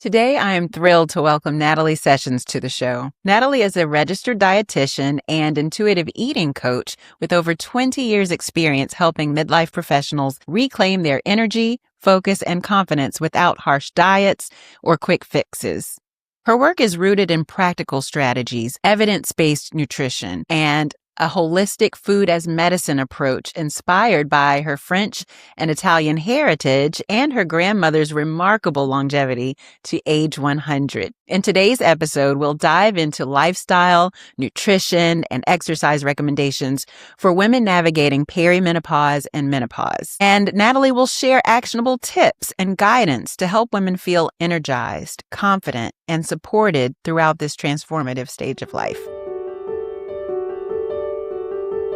Today, I am thrilled to welcome Nathalie Sessions to the show. Nathalie is a registered dietitian and intuitive eating coach with over 20 years experience helping midlife professionals reclaim their energy, focus, and confidence without harsh diets or quick fixes. Her work is rooted in practical strategies, evidence-based nutrition, and a holistic food as medicine approach inspired by her French and Italian heritage and her grandmother's remarkable longevity to age 100. In today's episode, we'll dive into lifestyle, nutrition, and exercise recommendations for women navigating perimenopause and menopause. And Nathalie will share actionable tips and guidance to help women feel energized, confident, and supported throughout this transformative stage of life.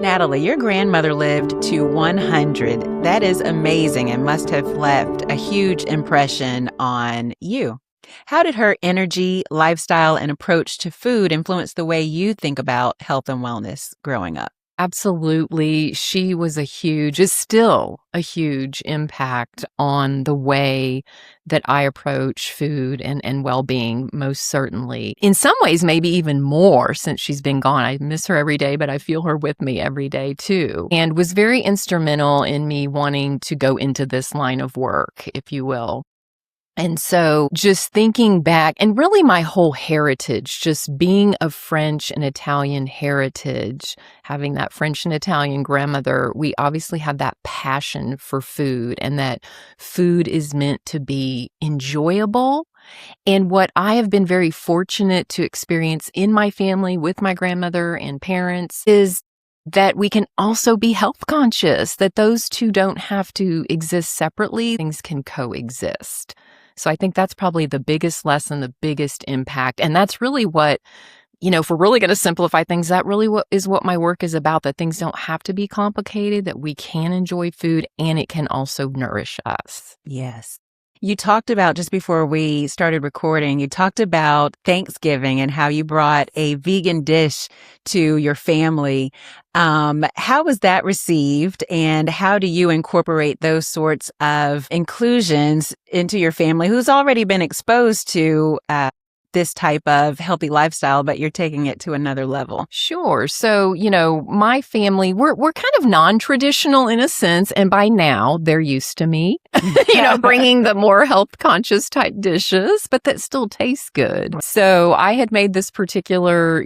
Nathalie, your grandmother lived to 100. That is amazing and must have left a huge impression on you. How did her energy, lifestyle, and approach to food influence the way you think about health and wellness growing up? Absolutely. She is still a huge impact on the way that I approach food and well-being, most certainly. In some ways, maybe even more since she's been gone. I miss her every day, but I feel her with me every day too. And was very instrumental in me wanting to go into this line of work, if you will. And so just thinking back, and really my whole heritage, just being of French and Italian heritage, having that French and Italian grandmother, we obviously have that passion for food and that food is meant to be enjoyable. And what I have been very fortunate to experience in my family with my grandmother and parents is that we can also be health conscious, that those two don't have to exist separately. Things can coexist. So I think that's probably the biggest lesson, the biggest impact. And that's really what, if we're really going to simplify things, that really is what my work is about, that things don't have to be complicated, that we can enjoy food and it can also nourish us. Yes. You talked about, just before we started recording, you talked about Thanksgiving and how you brought a vegan dish to your family. How was that received, and how do you incorporate those sorts of inclusions into your family who's already been exposed to this type of healthy lifestyle, but you're taking it to another level? Sure. So, my family, we're kind of non-traditional in a sense. And by now they're used to me, bringing the more health conscious type dishes, but that still tastes good. So I had made this particular,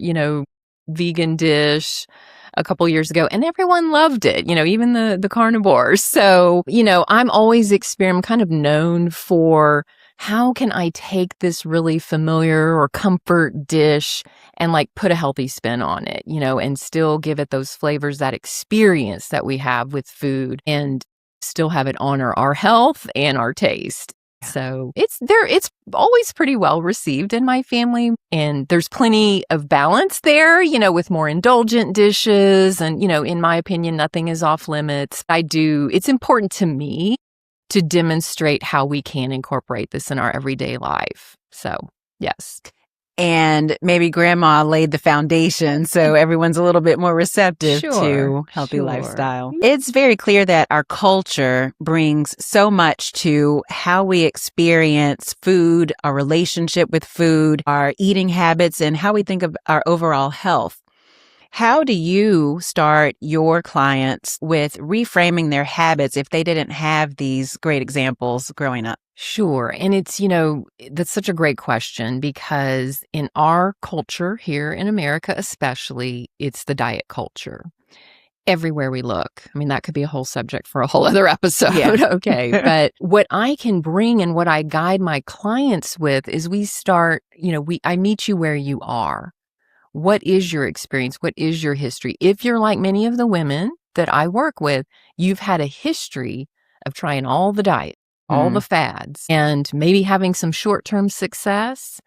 vegan dish a couple years ago, and everyone loved it, even the carnivores. So, I'm always I'm kind of known for how can I take this really familiar or comfort dish and put a healthy spin on it, and still give it those flavors, that experience that we have with food, and still have it honor our health and our taste. So it's always pretty well received in my family, and there's plenty of balance there, with more indulgent dishes, and, in my opinion, nothing is off limits. It's important to me to demonstrate how we can incorporate this in our everyday life. So, yes. And maybe grandma laid the foundation, so everyone's a little bit more receptive to healthy lifestyle. It's very clear that our culture brings so much to how we experience food, our relationship with food, our eating habits, and how we think of our overall health. How do you start your clients with reframing their habits if they didn't have these great examples growing up? Sure. And it's, that's such a great question, because in our culture here in America, especially, it's the diet culture. Everywhere we look. I mean, that could be a whole subject for a whole other episode. Yeah. Okay. But what I can bring and what I guide my clients with is we start, I meet you where you are. What is your experience? What is your history? If you're like many of the women that I work with, you've had a history of trying all the diet, all the fads, and maybe having some short-term success,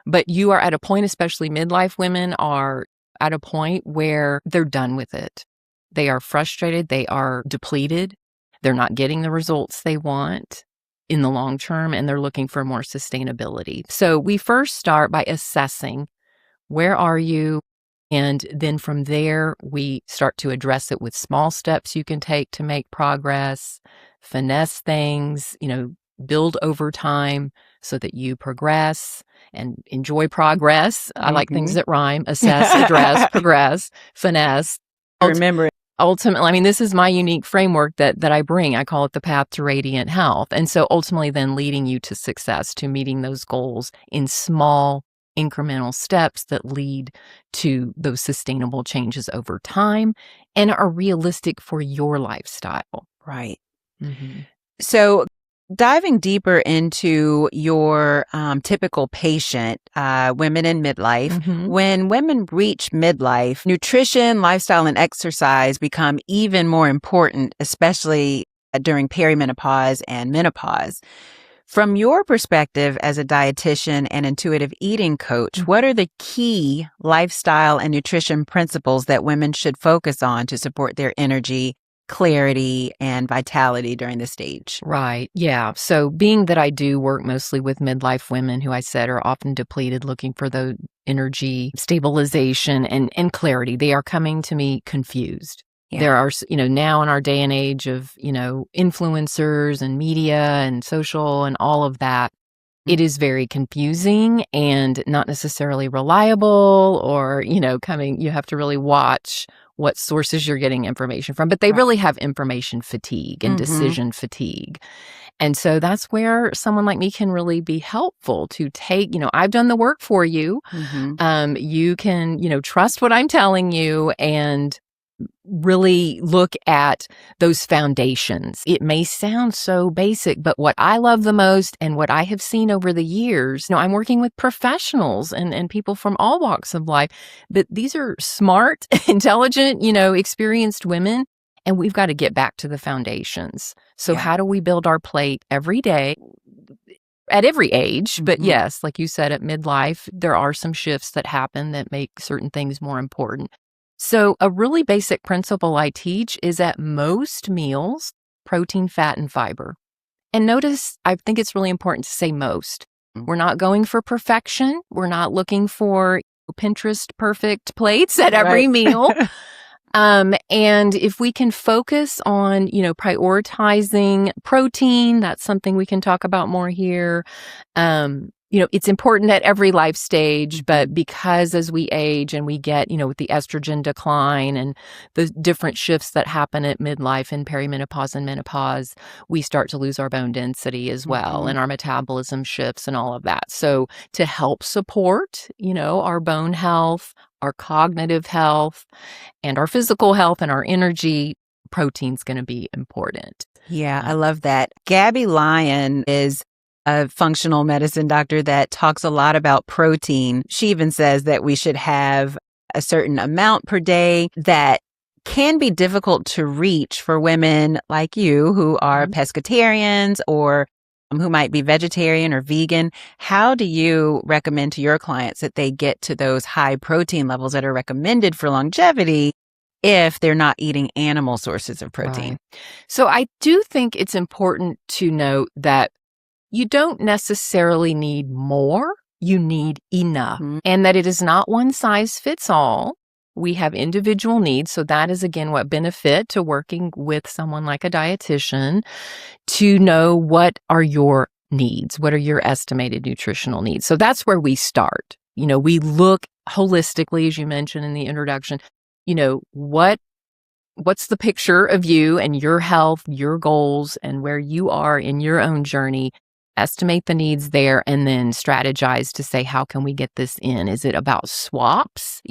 but you are at a point, especially midlife women are at a point where they're done with it. They are frustrated. They are depleted. They're not getting the results they want in the long term, and they're looking for more sustainability. So we first start by assessing, where are you? And then from there, we start to address it with small steps you can take to make progress, finesse things, build over time, so that you progress and enjoy progress. I like things that rhyme: assess, address, progress, finesse. Remember it. Ultimately, I mean, this is my unique framework that I bring. I call it the path to radiant health. And so ultimately then leading you to success, to meeting those goals in small incremental steps that lead to those sustainable changes over time and are realistic for your lifestyle. Right. So diving deeper into your typical patient, women in midlife, when women reach midlife, nutrition, lifestyle, and exercise become even more important, especially during perimenopause and menopause. From your perspective as a dietitian and intuitive eating coach, what are the key lifestyle and nutrition principles that women should focus on to support their energy, clarity, and vitality during this stage? Right. Yeah. So being that I do work mostly with midlife women who I said are often depleted, looking for the energy stabilization and clarity, they are coming to me confused. Yeah. There are, now in our day and age of, influencers and media and social and all of that, it is very confusing and not necessarily reliable or, you have to really watch what sources you're getting information from, but they really have information fatigue and decision fatigue. And so that's where someone like me can really be helpful to take, I've done the work for you. You can, trust what I'm telling you and really look at those foundations. It may sound so basic, but what I love the most and what I have seen over the years, I'm working with professionals and people from all walks of life, but these are smart, intelligent, experienced women, and we've got to get back to the foundations. So how do we build our plate every day? At every age, but yes, like you said, at midlife, there are some shifts that happen that make certain things more important. So a really basic principle I teach is at most meals, protein, fat, and fiber. And notice, I think it's really important to say most. We're not going for perfection. We're not looking for Pinterest perfect plates at every meal. And if we can focus on, prioritizing protein, that's something we can talk about more here. It's important at every life stage, but because as we age and we get, with the estrogen decline and the different shifts that happen at midlife and perimenopause and menopause, we start to lose our bone density as well, and our metabolism shifts and all of that. So to help support, our bone health, our cognitive health, and our physical health and our energy, protein's going to be important. Yeah, I love that. Gabby Lyon is a functional medicine doctor that talks a lot about protein. She even says that we should have a certain amount per day that can be difficult to reach for women like you who are pescatarians or who might be vegetarian or vegan. How do you recommend to your clients that they get to those high protein levels that are recommended for longevity if they're not eating animal sources of protein? Right. So I do think it's important to note that you don't necessarily need more, you need enough, and that it is not one size fits all. We have individual needs. So that is, again, what benefit to working with someone like a dietitian, to know what are your needs, what are your estimated nutritional needs. So that's where we start. We look holistically, as you mentioned in the introduction, what's the picture of you and your health, your goals, and where you are in your own journey. Estimate the needs there and then strategize to say, how can we get this in? Is it about swaps?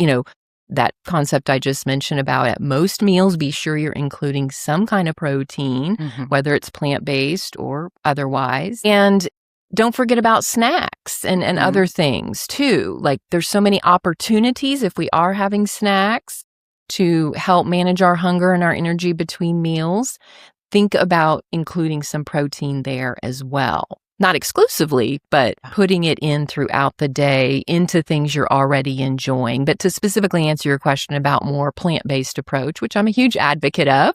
That concept I just mentioned about at most meals, be sure you're including some kind of protein, whether it's plant-based or otherwise. And don't forget about snacks and other things too. Like there's so many opportunities if we are having snacks to help manage our hunger and our energy between meals. Think about including some protein there as well. Not exclusively, but putting it in throughout the day into things you're already enjoying. But to specifically answer your question about more plant-based approach, which I'm a huge advocate of,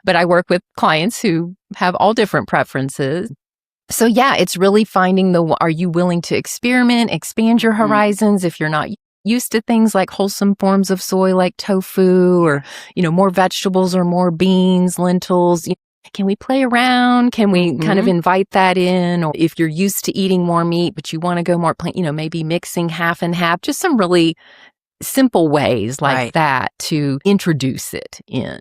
but I work with clients who have all different preferences. So yeah, it's really finding are you willing to experiment, expand your horizons if you're not used to things like wholesome forms of soy like tofu or, more vegetables or more beans, lentils. can we play around? Can we kind of invite that in? Or if you're used to eating more meat, but you want to go more plain, maybe mixing half and half, just some really simple ways like that to introduce it in.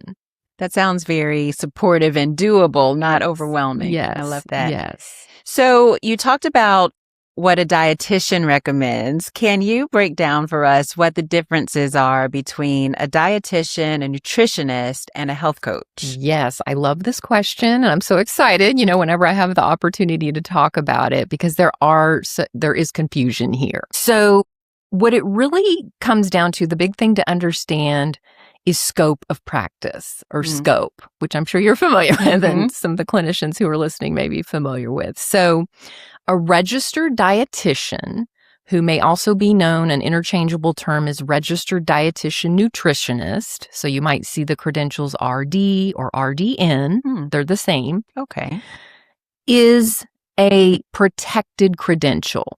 That sounds very supportive and doable, not overwhelming. Yes. I love that. Yes. So you talked about what a dietitian recommends. Can you break down for us what the differences are between a dietitian, a nutritionist, and a health coach? Yes, I love this question, and I'm so excited, whenever I have the opportunity to talk about it, because there is confusion here. So what it really comes down to, the big thing to understand is scope of practice, or scope, which I'm sure you're familiar with, and some of the clinicians who are listening may be familiar with. So a registered dietitian, who may also be known, an interchangeable term is registered dietitian nutritionist. So you might see the credentials RD or RDN. They're the same. Okay. Is a protected credential.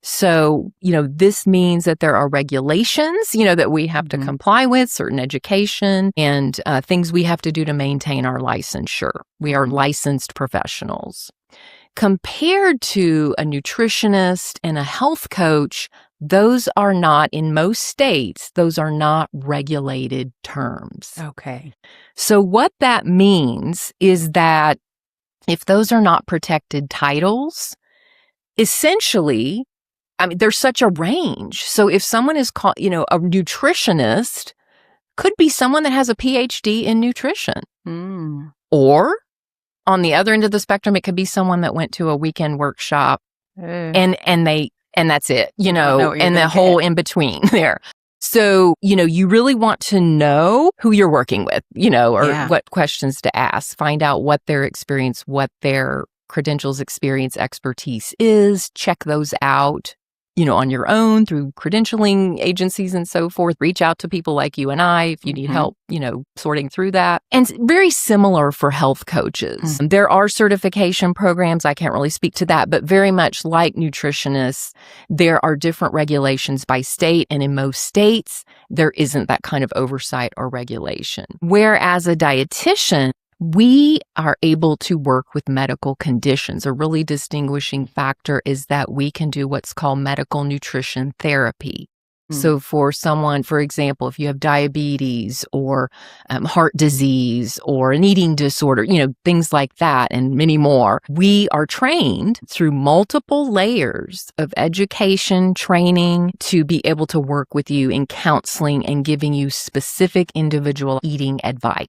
So, this means that there are regulations, that we have to comply with, certain education and things we have to do to maintain our licensure. We are licensed professionals. Compared to a nutritionist and a health coach, those are not, in most states, those are not regulated terms. Okay. So what that means is that if those are not protected titles, essentially, there's such a range. So if someone is called, a nutritionist could be someone that has a PhD in nutrition. Or on the other end of the spectrum, it could be someone that went to a weekend workshop and that's it, and the whole in between there. So, you really want to know who you're working with, or what questions to ask, find out what their experience, what their credentials, experience, expertise is, check those out, on your own through credentialing agencies and so forth. Reach out to people like you and I if you need help, sorting through that. And very similar for health coaches. There are certification programs. I can't really speak to that, but very much like nutritionists, there are different regulations by state. And in most states, there isn't that kind of oversight or regulation. Whereas a dietitian, we are able to work with medical conditions. A really distinguishing factor is that we can do what's called medical nutrition therapy. So for someone, for example, if you have diabetes or heart disease or an eating disorder, things like that and many more, we are trained through multiple layers of education, training to be able to work with you in counseling and giving you specific individual eating advice.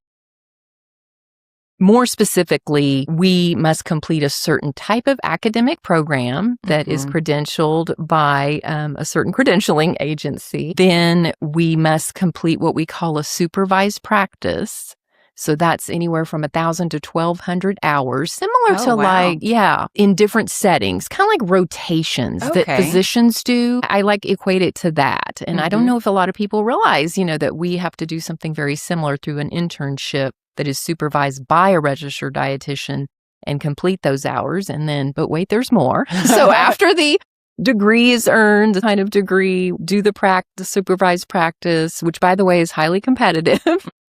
More specifically, we must complete a certain type of academic program that is credentialed by a certain credentialing agency. Then we must complete what we call a supervised practice. So that's anywhere from 1,000 to 1,200 hours, similar to in different settings, kind of like rotations that physicians do. I equate it to that. And I don't know if a lot of people realize, that we have to do something very similar through an internship that is supervised by a registered dietitian and complete those hours. And then, but wait, there's more. So after the degree is earned, the kind of degree, do the supervised practice, which by the way is highly competitive,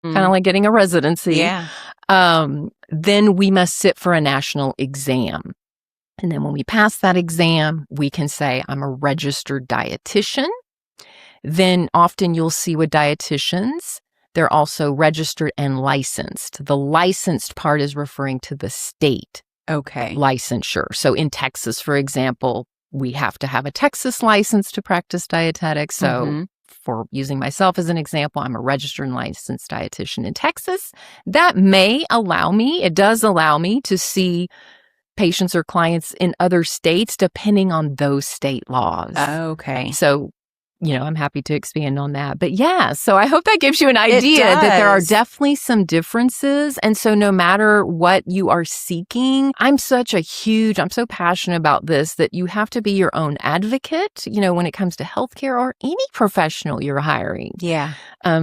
kind of like getting a residency. Yeah. Then we must sit for a national exam. And then when we pass that exam, we can say, I'm a registered dietitian. Then often you'll see with dietitians, they're also registered and licensed. The licensed part is referring to the state licensure. So in Texas, for example, we have to have a Texas license to practice dietetics. So for using myself as an example, I'm a registered and licensed dietitian in Texas. That it does allow me to see patients or clients in other states depending on those state laws. Okay. So I'm happy to expand on that. But so I hope that gives you an idea that there are definitely some differences. And so no matter what you are seeking, I'm so passionate about this that you have to be your own advocate, when it comes to healthcare or any professional you're hiring. Yeah.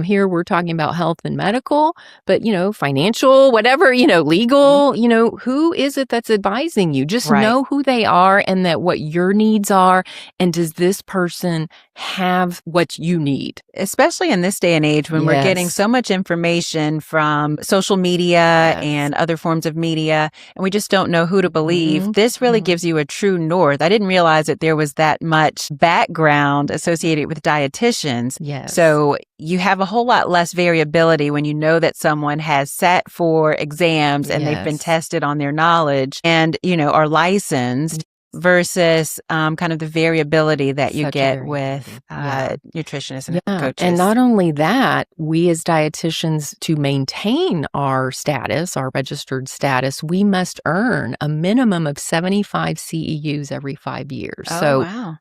Here we're talking about health and medical, but, financial, whatever, legal, who is it that's advising you? Just know who they are and that what your needs are. And does this person have have what you need. Especially in this day and age when we're getting so much information from social media and other forms of media, and we just don't know who to believe. This really gives you a true north. I didn't realize that there was that much background associated with dietitians. Yes. So you have a whole lot less variability when you know that someone has sat for exams and they've been tested on their knowledge and, are licensed. Versus kind of the variability that you get with nutritionists and coaches. And not only that, we as dietitians, to maintain our status, our registered status, we must earn a minimum of 75 CEUs every 5 years. Oh, wow.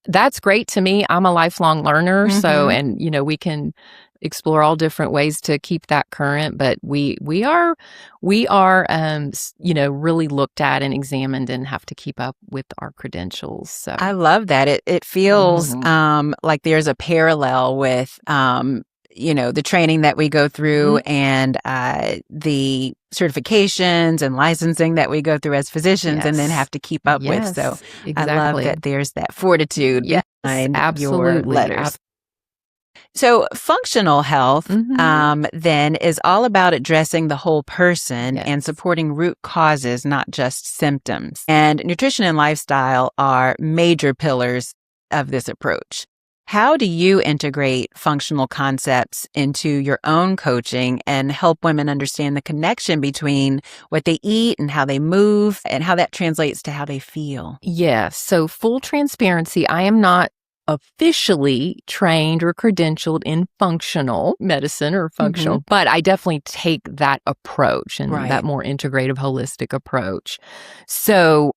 That's great to me. I'm a lifelong learner. So, and we can explore all different ways to keep that current, but we are really looked at and examined and have to keep up with our credentials. So I love that. It feels like there's a parallel with the training that we go through and the certifications and licensing that we go through as physicians and then have to keep up with. So I love that there's that fortitude behind your letters. So functional health then is all about addressing the whole person and supporting root causes, not just symptoms. And nutrition and lifestyle are major pillars of this approach. How do you integrate functional concepts into your own coaching and help women understand the connection between what they eat and how they move and how that translates to how they feel? Yes. So full transparency, I am not officially trained or credentialed in functional medicine or functional, but I definitely take that approach and that more integrative, holistic approach. So,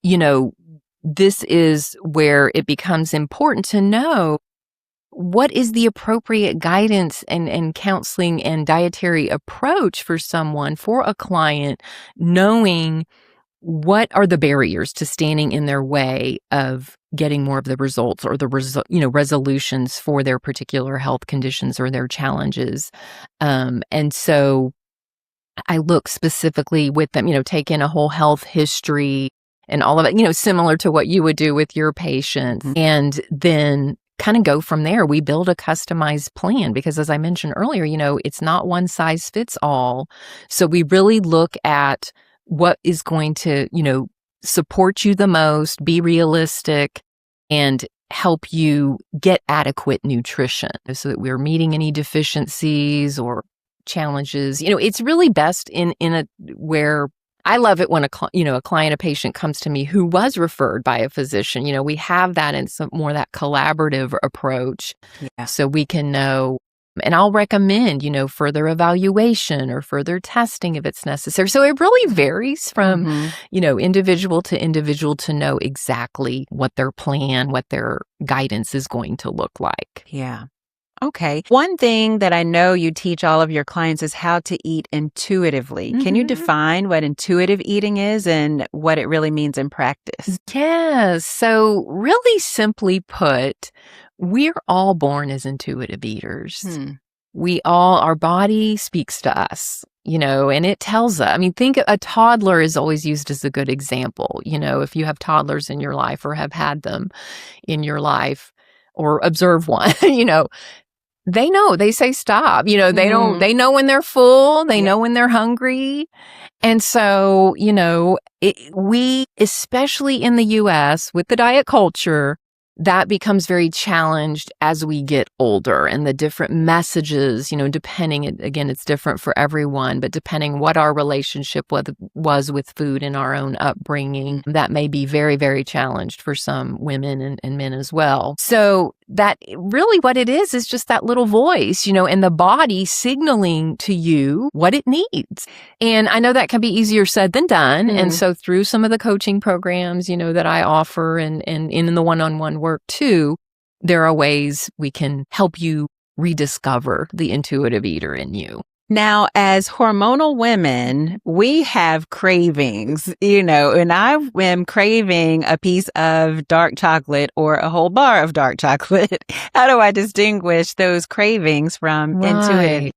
this is where it becomes important to know what is the appropriate guidance and counseling and dietary approach for someone, for a client, knowing what are the barriers to standing in their way of getting more of the results or the resolutions for their particular health conditions or their challenges. And so I look specifically with them, take in a whole health history and all of it, similar to what you would do with your patients. And then kind of go from there. We build a customized plan because, as I mentioned earlier, it's not one size fits all. So we really look at what is going to, support you the most, be realistic, and help you get adequate nutrition so that we're meeting any deficiencies or challenges. It's really best in where I love it when a client, a patient comes to me who was referred by a physician. We have that in some more that collaborative approach. Yeah. So we can know. And I'll recommend, further evaluation or further testing if it's necessary. So it really varies from, individual to know exactly what their plan, what their guidance is going to look like. Yeah. Okay. One thing that I know you teach all of your clients is how to eat intuitively. Can you define what intuitive eating is and what it really means in practice? Yes. So really simply put, we're all born as intuitive eaters. Our body speaks to us, and it tells us. Think a toddler is always used as a good example. If you have toddlers in your life or have had them in your life or observe one, they know, they say stop, they know when they're full, they know when they're hungry. And so, we, especially in the US with the diet culture, that becomes very challenged as we get older and the different messages, depending, again, it's different for everyone, but depending what our relationship was with food in our own upbringing, that may be very, very challenged for some women and men as well. So that really what it is just that little voice, and the body signaling to you what it needs. And I know that can be easier said than done. And so through some of the coaching programs, that I offer and in the one-on-one work too, there are ways we can help you rediscover the intuitive eater in you. Now, as hormonal women, we have cravings, and I am craving a piece of dark chocolate or a whole bar of dark chocolate. How do I distinguish those cravings from intuitive?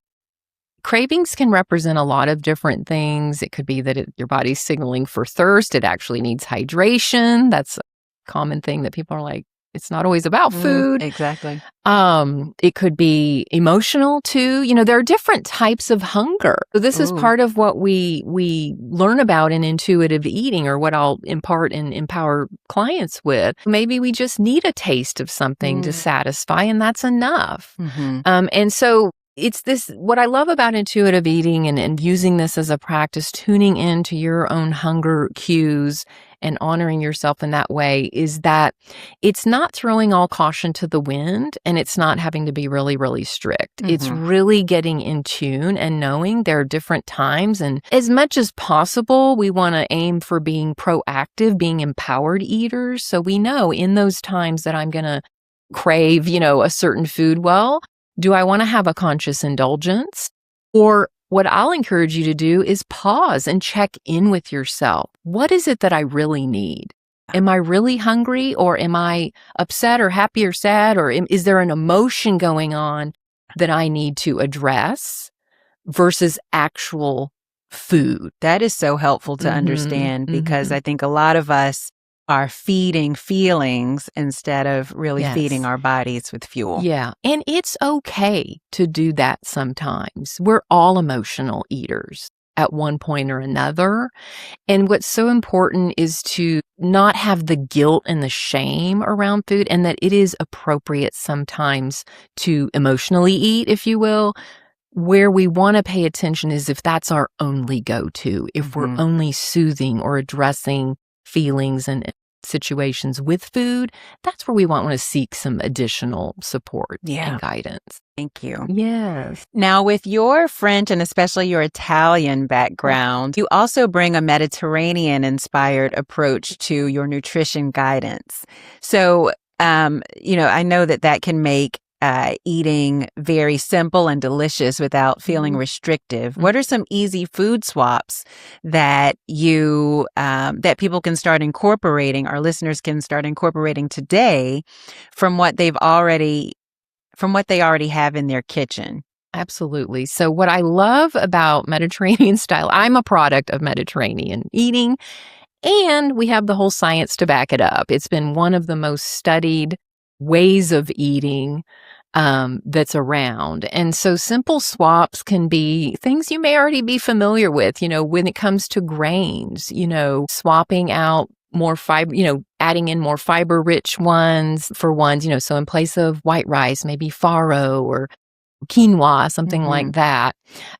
Cravings can represent a lot of different things. It could be that your body's signaling for thirst. It actually needs hydration. That's a common thing that people are like, it's not always about food. Exactly. It could be emotional too. There are different types of hunger. So this is part of what we learn about in intuitive eating, or what I'll impart and empower clients with. Maybe we just need a taste of something to satisfy, and that's enough. And so it's this, what I love about intuitive eating and using this as a practice, tuning into your own hunger cues and honoring yourself in that way, is that it's not throwing all caution to the wind, and it's not having to be really, really strict. It's really getting in tune and knowing there are different times. And as much as possible, we want to aim for being proactive, being empowered eaters. So we know in those times that I'm going to crave, a certain food. Well, do I want to have a conscious indulgence? Or what I'll encourage you to do is pause and check in with yourself. What is it that I really need? Am I really hungry, or am I upset or happy or sad? Or is there an emotion going on that I need to address versus actual food? That is so helpful to understand, because I think a lot of us are feeding feelings instead of really feeding our bodies with fuel. Yeah. And it's okay to do that sometimes. We're all emotional eaters at one point or another. And what's so important is to not have the guilt and the shame around food, and that it is appropriate sometimes to emotionally eat, if you will. Where we want to pay attention is if that's our only go-to, if we're only soothing or addressing feelings and situations with food, that's where we want to seek some additional support and guidance. Thank you. Yes. Now, with your French and especially your Italian background, you also bring a Mediterranean-inspired approach to your nutrition guidance. So, I know that can make eating very simple and delicious without feeling restrictive. What are some easy food swaps that that people can start incorporating, our listeners can start incorporating today from what they already have in their kitchen? Absolutely. So what I love about Mediterranean style, I'm a product of Mediterranean eating, and we have the whole science to back it up. It's been one of the most studied ways of eating that's around. And so simple swaps can be things you may already be familiar with, when it comes to grains, swapping out more fiber, adding in more fiber rich ones for ones, so in place of white rice, maybe farro or quinoa, something like that.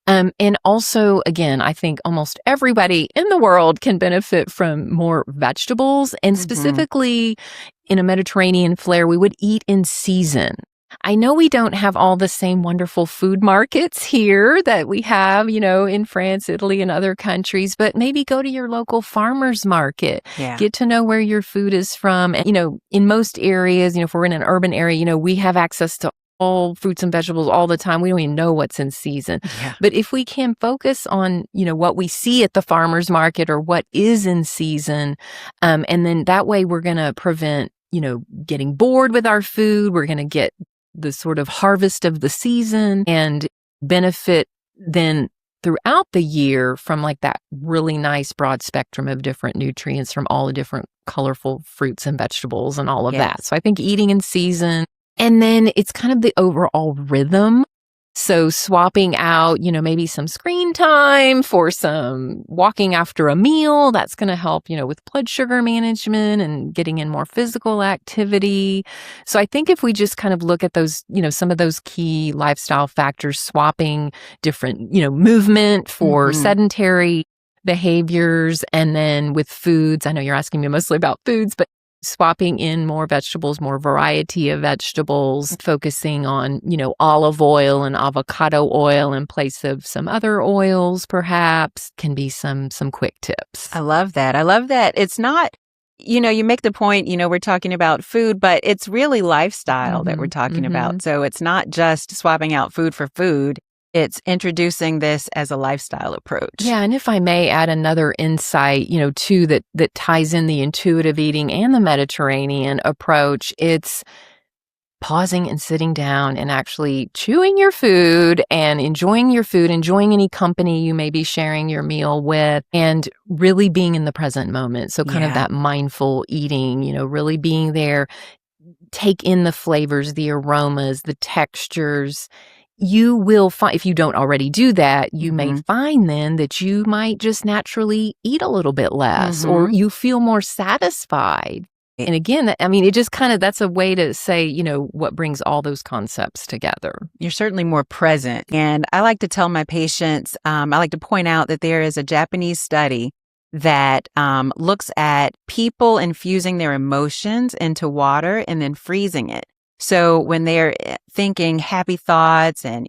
And also, again, I think almost everybody in the world can benefit from more vegetables, and specifically in a Mediterranean flair, we would eat in season. I know we don't have all the same wonderful food markets here that we have, in France, Italy, and other countries, but maybe go to your local farmer's market. Get to know where your food is from. And, in most areas, if we're in an urban area, we have access to all fruits and vegetables all the time. We don't even know what's in season. But if we can focus on, what we see at the farmer's market or what is in season, and then that way we're going to prevent, getting bored with our food. We're going to get the sort of harvest of the season and benefit then throughout the year from like that really nice broad spectrum of different nutrients from all the different colorful fruits and vegetables and all of that. So I think eating in season. And then it's kind of the overall rhythm. So swapping out, maybe some screen time for some walking after a meal, that's going to help, with blood sugar management and getting in more physical activity. So I think if we just kind of look at those, some of those key lifestyle factors, swapping different, movement for sedentary behaviors, and then with foods, I know you're asking me mostly about foods, but swapping in more vegetables, more variety of vegetables, focusing on, olive oil and avocado oil in place of some other oils, perhaps, can be some quick tips. I love that. It's not, you make the point, we're talking about food, but it's really lifestyle that we're talking about. So it's not just swapping out food for food. It's introducing this as a lifestyle approach. Yeah, and if I may add another insight, too, that ties in the intuitive eating and the Mediterranean approach, it's pausing and sitting down and actually chewing your food and enjoying your food, enjoying any company you may be sharing your meal with, and really being in the present moment. So kind of that mindful eating, really being there, take in the flavors, the aromas, the textures, you will find, if you don't already do that, you may find then that you might just naturally eat a little bit less or you feel more satisfied. And again, it just kind of, that's a way to say, what brings all those concepts together. You're certainly more present. And I like to tell my patients, I like to point out that there is a Japanese study that looks at people infusing their emotions into water and then freezing it. So when they're thinking happy thoughts and,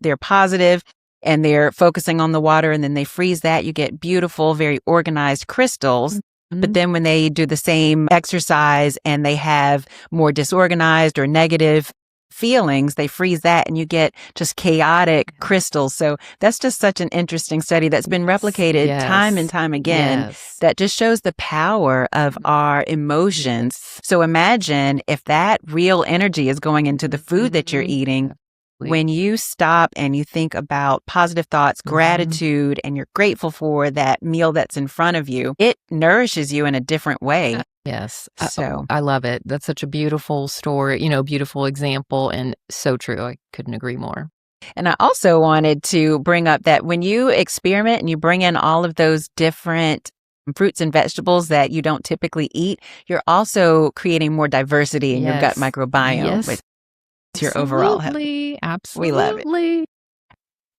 they're positive and they're focusing on the water and then they freeze that, you get beautiful, very organized crystals. But then when they do the same exercise and they have more disorganized or negative feelings, they freeze that and you get just chaotic crystals. So that's just such an interesting study that's been replicated time and time again that just shows the power of our emotions. So imagine if that real energy is going into the food that you're eating. When you stop and you think about positive thoughts, gratitude, and you're grateful for that meal that's in front of you, it nourishes you in a different way. Yes. So I love it. That's such a beautiful story, beautiful example, and so true. I couldn't agree more. And I also wanted to bring up that when you experiment and you bring in all of those different fruits and vegetables that you don't typically eat, you're also creating more diversity in your gut microbiome with your overall health. Absolutely. We love it.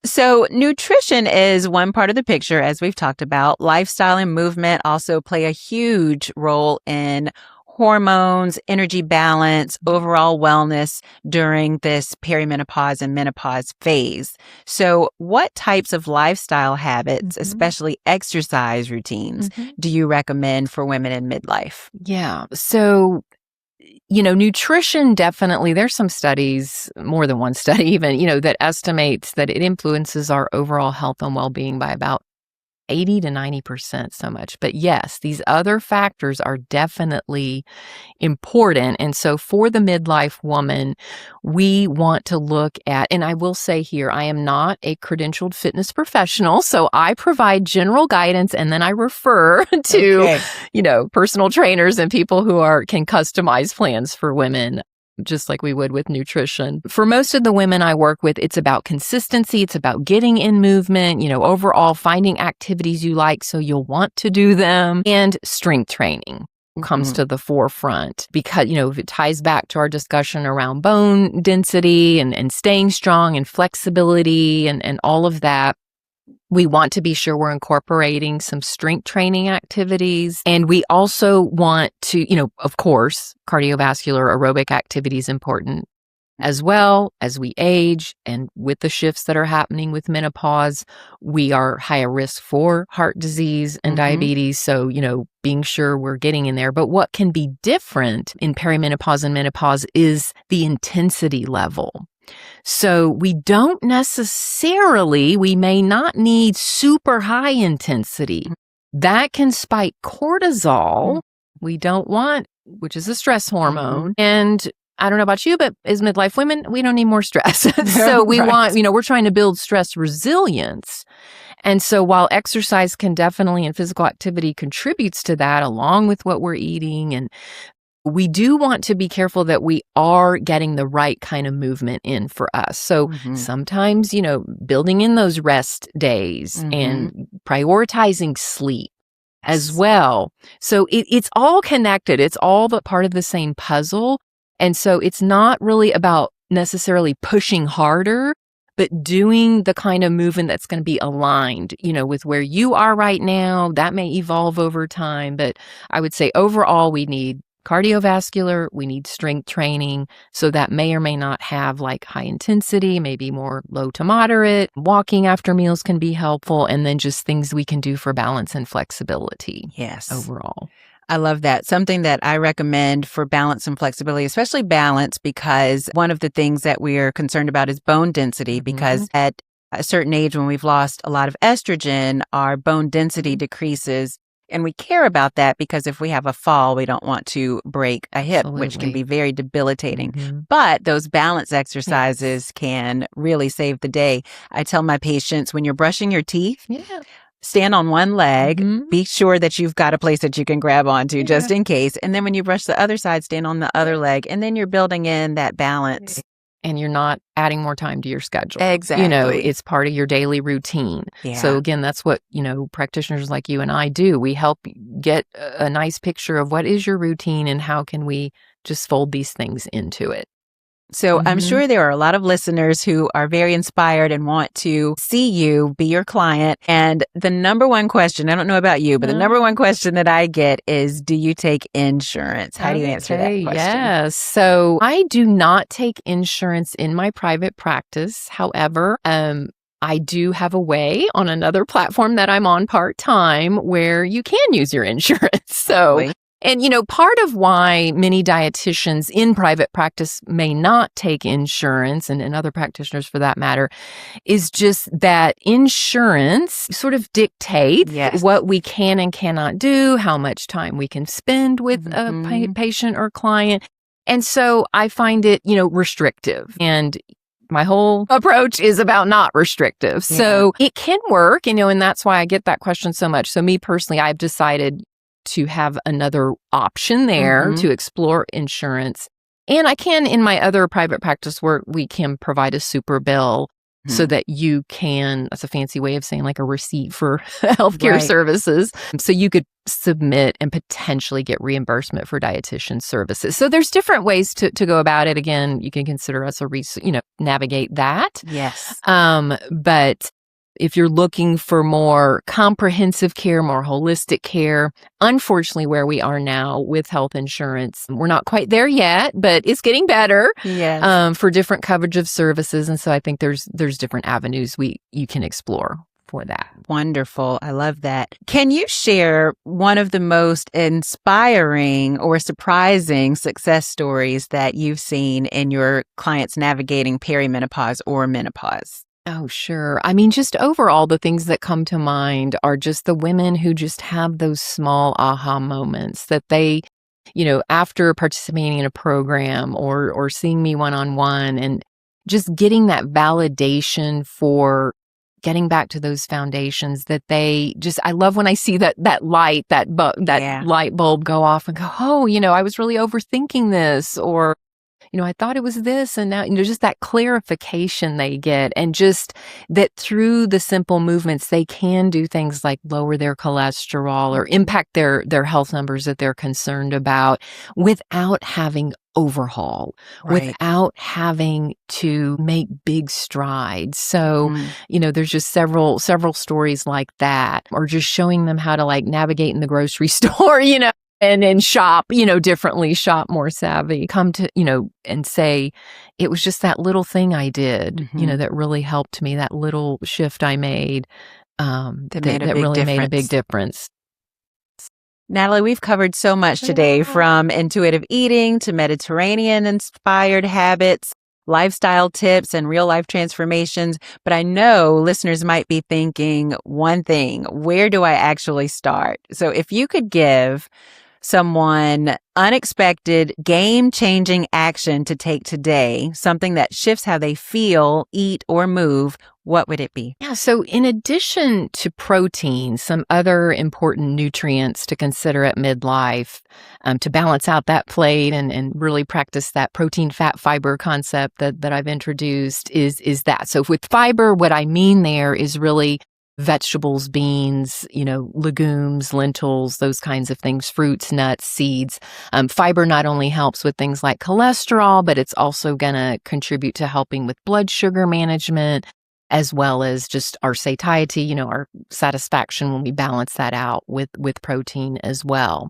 So nutrition is one part of the picture, as we've talked about. Lifestyle and movement also play a huge role in hormones, energy balance, overall wellness during this perimenopause and menopause phase. So what types of lifestyle habits, especially exercise routines, do you recommend for women in midlife? Yeah. So nutrition definitely, there's some studies, more than one study even, that estimates that it influences our overall health and well-being by about 80 to 90% so much. But yes, these other factors are definitely important. And so for the midlife woman, we want to look at, and I will say here, I am not a credentialed fitness professional, so I provide general guidance and then I refer to, personal trainers and people who can customize plans for women, just like we would with nutrition. For most of the women I work with, it's about consistency. It's about getting in movement, overall finding activities you like so you'll want to do them, and strength training comes to the forefront because, if it ties back to our discussion around bone density and staying strong and flexibility and all of that. We want to be sure we're incorporating some strength training activities. And we also want to, of course, cardiovascular aerobic activity is important as well as we age. And with the shifts that are happening with menopause, we are higher risk for heart disease and diabetes. So, being sure we're getting in there. But what can be different in perimenopause and menopause is the intensity level. So we don't necessarily, we may not need super high intensity. That can spike cortisol. We don't want, which is a stress hormone. And I don't know about you, but as midlife women, we don't need more stress. So we want, we're trying to build stress resilience. And so while exercise can definitely, and physical activity contributes to that along with what we're eating, and we do want to be careful that we are getting the right kind of movement in for us. So sometimes, building in those rest days and prioritizing sleep as well. So it's all connected. It's all but part of the same puzzle. And so it's not really about necessarily pushing harder, but doing the kind of movement that's going to be aligned, with where you are right now. That may evolve over time, but I would say overall we need cardiovascular, we need strength training. So that may or may not have like high intensity, maybe more low to moderate. Walking after meals can be helpful. And then just things we can do for balance and flexibility. Yes. Overall. I love that. Something that I recommend for balance and flexibility, especially balance, because one of the things that we are concerned about is bone density, because at a certain age when we've lost a lot of estrogen, our bone density decreases. And we care about that because if we have a fall, we don't want to break a hip, which can be very debilitating. But those balance exercises can really save the day. I tell my patients, when you're brushing your teeth, stand on one leg, Mhm. be sure that you've got a place that you can grab onto just in case. And then when you brush the other side, stand on the other leg. And then you're building in that balance. And you're not adding more time to your schedule. Exactly. It's part of your daily routine. Yeah. So again, that's what, practitioners like you and I do. We help get a nice picture of what is your routine and how can we just fold these things into it. So I'm sure there are a lot of listeners who are very inspired and want to see you be your client. And the number one question, I don't know about you, but the number one question that I get is, do you take insurance? How do you answer that question? Yes. So I do not take insurance in my private practice. However, I do have a way on another platform that I'm on part-time where you can use your insurance. So and, part of why many dietitians in private practice may not take insurance, and other practitioners for that matter, is just that insurance sort of dictates what we can and cannot do, how much time we can spend with a patient or client. And so I find it, restrictive. And my whole approach is about not restrictive. So it can work, and that's why I get that question so much. So me personally, I've decided to have another option there to explore insurance. And I can, in my other private practice work, we can provide a super bill so that you can, that's a fancy way of saying like a receipt for healthcare services. So you could submit and potentially get reimbursement for dietitian services. So there's different ways to go about it. Again, you can consider us navigate that. Yes. But if you're looking for more comprehensive care, more holistic care, unfortunately, where we are now with health insurance, we're not quite there yet, but it's getting better for different coverage of services. And so I think there's different avenues you can explore for that. Wonderful. I love that. Can you share one of the most inspiring or surprising success stories that you've seen in your clients navigating perimenopause or menopause? Oh, sure. I mean, just overall, the things that come to mind are just the women who just have those small aha moments that they, after participating in a program or seeing me one-on-one and just getting that validation for getting back to those foundations that they just, I love when I see that light, that light bulb go off and go, oh, I was really overthinking this, or I thought it was this, and now, just that clarification they get, and just that through the simple movements, they can do things like lower their cholesterol or impact their health numbers that they're concerned about without having overhaul, without having to make big strides. So, there's just several stories like that, or just showing them how to navigate in the grocery store, and shop, differently, shop more savvy, come to, and say, it was just that little thing I did, that really helped me, that little shift I made, that really made a big difference. Nathalie, we've covered so much today, from intuitive eating to Mediterranean-inspired habits, lifestyle tips, and real-life transformations. But I know listeners might be thinking one thing: where do I actually start? So if you could give someone unexpected, game-changing action to take today, something that shifts how they feel, eat, or move, what would it be? Yeah, so in addition to protein, some other important nutrients to consider at midlife to balance out that plate and really practice that protein, fat, fiber concept that I've introduced is that. So with fiber, what I mean there is really vegetables, beans, legumes, lentils, those kinds of things, fruits, nuts, seeds. Fiber not only helps with things like cholesterol, but it's also going to contribute to helping with blood sugar management, as well as just our satiety, our satisfaction when we balance that out with protein as well.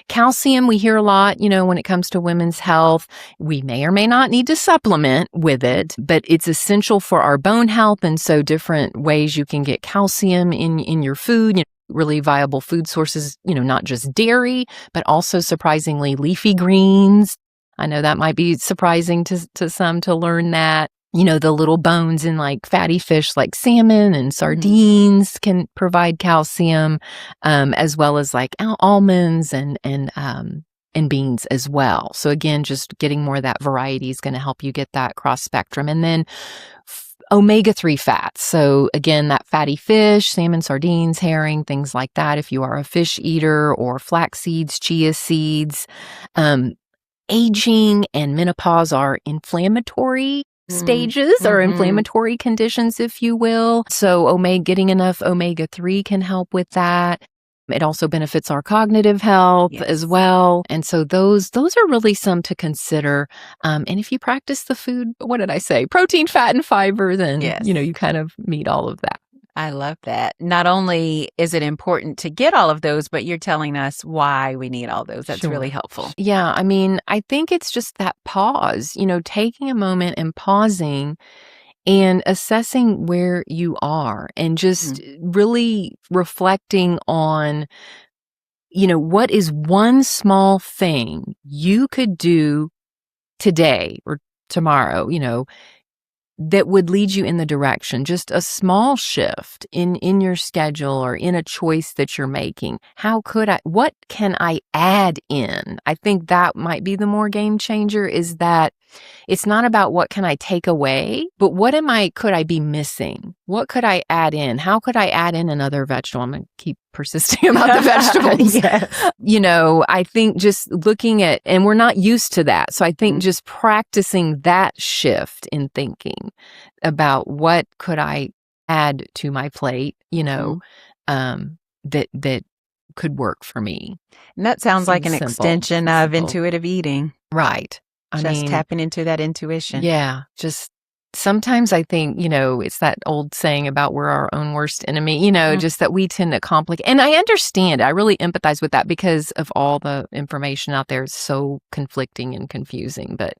Calcium, we hear a lot, when it comes to women's health. We may or may not need to supplement with it, but it's essential for our bone health. And so different ways you can get calcium in your food, really viable food sources, not just dairy, but also surprisingly leafy greens. I know that might be surprising to some to learn that. The little bones in fatty fish like salmon and sardines can provide calcium, as well as almonds and beans as well. So again, just getting more of that variety is going to help you get that cross spectrum. And then omega-3 fats. So again, that fatty fish, salmon, sardines, herring, things like that. If you are a fish eater, or flax seeds, chia seeds. Aging and menopause are inflammatory stages or inflammatory conditions, if you will. So getting enough omega-3 can help with that. It also benefits our cognitive health as well. And so those are really some to consider. And if you practice the food, what did I say? Protein, fat, and fiber, then, you kind of meet all of that. I love that. Not only is it important to get all of those, but you're telling us why we need all those. That's really helpful. Yeah. I mean, I think it's just that pause, taking a moment and pausing and assessing where you are and just really reflecting on, what is one small thing you could do today or tomorrow, that would lead you in the direction, just a shift in your schedule or in a choice that you're making. What can I add in? I think that might be the more game changer, is that it's not about what can I take away, but could I be missing? What could I add in? How could I add in another vegetable? I'm going to keep persisting about the vegetables. I think just looking at, and we're not used to that. So I think just practicing that shift in thinking about what could I add to my plate, that could work for me. And that sounds like an extension of intuitive eating. Right. Tapping into that intuition. Yeah. Just sometimes I think, it's that old saying about we're our own worst enemy, just that we tend to complicate. And I understand. I really empathize with that because of all the information out there is so conflicting and confusing, but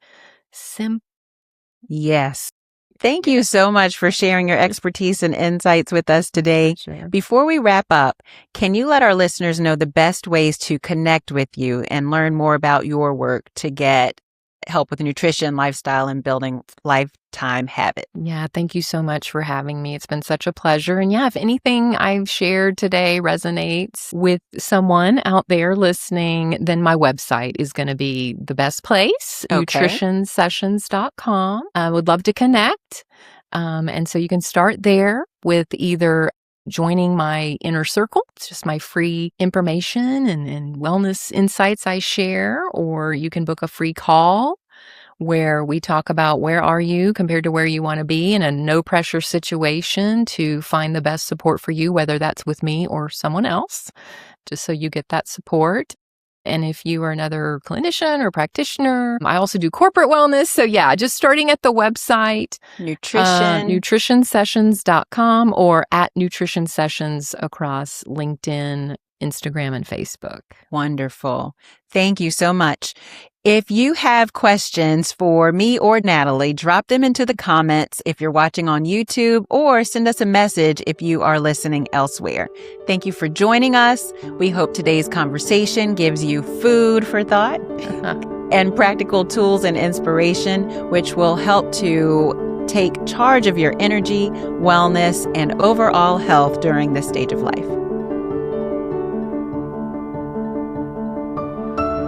Yes. Thank you so much for sharing your expertise and insights with us today. Sure. Before we wrap up, can you let our listeners know the best ways to connect with you and learn more about your work to get help with nutrition, lifestyle, and building lifetime habits? Yeah, thank you so much for having me. It's been such a pleasure. And if anything I've shared today resonates with someone out there listening, then my website is going to be the best place, nutritionsessions.com. I would love to connect. And so you can start there with either joining my inner circle. It's just my free information and wellness insights I share, or you can book a free call where we talk about where are you compared to where you want to be in a no pressure situation to find the best support for you, whether that's with me or someone else, just so you get that support. And if you are another clinician or practitioner, I also do corporate wellness. So just starting at the website, nutritionsessions.com or at Nutrition Sessions across LinkedIn, Instagram, and Facebook. Wonderful. Thank you so much. If you have questions for me or Nathalie, drop them into the comments if you're watching on YouTube, or send us a message if you are listening elsewhere. Thank you for joining us. We hope today's conversation gives you food for thought and practical tools and inspiration, which will help to take charge of your energy, wellness, and overall health during this stage of life.